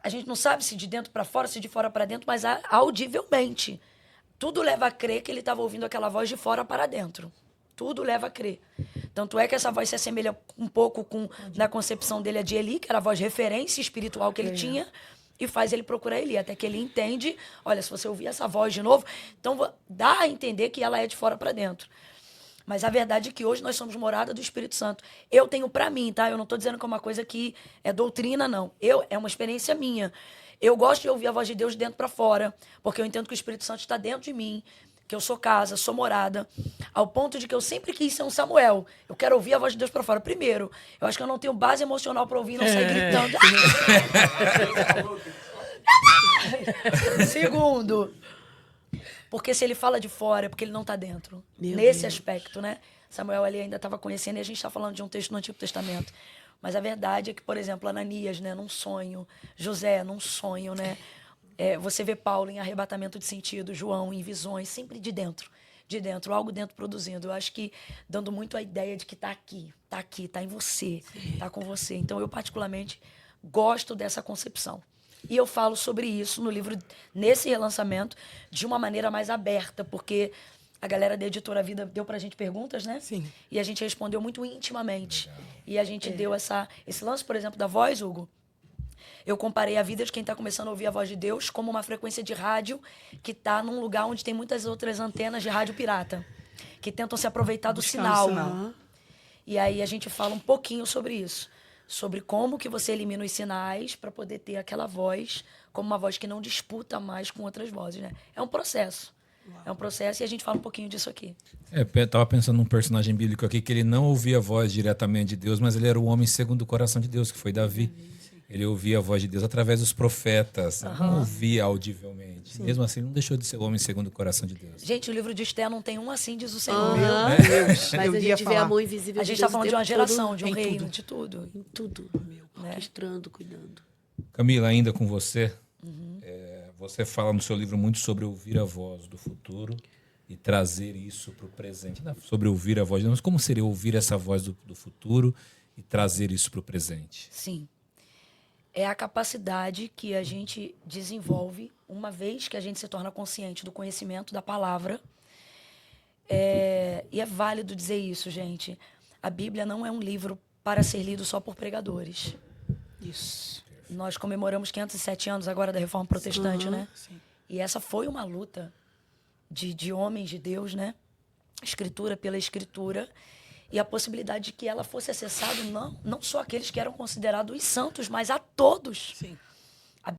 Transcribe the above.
A gente não sabe se de dentro para fora, se de fora para dentro, mas audivelmente. Tudo leva a crer que ele estava ouvindo aquela voz de fora para dentro. Tudo leva a crer. Tanto é que essa voz se assemelha um pouco com, na concepção dele, a de Eli, que era a voz de referência espiritual que ele tinha, e faz ele procurar Eli, até que ele entende, olha, se você ouvir essa voz de novo, então dá a entender que ela é de fora para dentro. Mas a verdade é que hoje nós somos morada do Espírito Santo. Eu tenho para mim, tá? Eu não estou dizendo que é uma coisa que é doutrina, não. É uma experiência minha. Eu gosto de ouvir a voz de Deus de dentro para fora, porque eu entendo que o Espírito Santo está dentro de mim, que eu sou casa, sou morada, ao ponto de que eu sempre quis ser um Samuel. Eu quero ouvir a voz de Deus para fora. Primeiro, eu acho que eu não tenho base emocional para ouvir e não sair gritando. Segundo, porque se ele fala de fora, é porque ele não está dentro. Nesse aspecto, né? Samuel ali ainda estava conhecendo, e a gente está falando de um texto no Antigo Testamento. Mas a verdade é que, por exemplo, Ananias, né, num sonho, José, num sonho, né? Você vê Paulo em arrebatamento de sentido, João em visões, sempre de dentro, algo dentro produzindo. Eu acho que dando muito a ideia de que está aqui, está em você, está com você. Então, eu particularmente gosto dessa concepção. E eu falo sobre isso no livro, nesse relançamento, de uma maneira mais aberta, porque a galera da Editora Vida deu pra gente perguntas, né? Sim. E a gente respondeu muito intimamente. E a gente deu esse lance, por exemplo, da voz, Hugo. Eu comparei a vida de quem está começando a ouvir a voz de Deus como uma frequência de rádio que está num lugar onde tem muitas outras antenas de rádio pirata, que tentam se aproveitar do sinal. E aí a gente fala um pouquinho sobre isso. Sobre como que você elimina os sinais para poder ter aquela voz como uma voz que não disputa mais com outras vozes, né? É um processo. É um processo e a gente fala um pouquinho disso aqui. Eu tava pensando num personagem bíblico aqui que ele não ouvia a voz diretamente de Deus, mas ele era o homem segundo o coração de Deus, que foi Davi. Ele ouvia a voz de Deus através dos profetas, não ouvia audivelmente. Sim. Mesmo assim, não deixou de ser o homem segundo o coração de Deus. Gente, o livro de Esther não tem um assim, diz o Senhor. Deus. Mas a gente vê a mão invisível A de gente Deus está falando de uma geração, de um reino, de tudo. Em tudo, orquestrando, cuidando. Camila, ainda com você, você fala no seu livro muito sobre ouvir a voz do futuro e trazer isso para o presente. Não, sobre ouvir a voz de Deus, mas como seria ouvir essa voz do futuro e trazer isso para o presente? Sim. É a capacidade que a gente desenvolve uma vez que a gente se torna consciente do conhecimento da palavra. E é válido dizer isso, gente. A Bíblia não é um livro para ser lido só por pregadores. Isso. Nós comemoramos 507 anos agora da Reforma Protestante, né? Sim. E essa foi uma luta de homens de Deus, né? Escritura pela escritura. E a possibilidade de que ela fosse acessada não só aqueles que eram considerados os santos, mas a todos. Sim.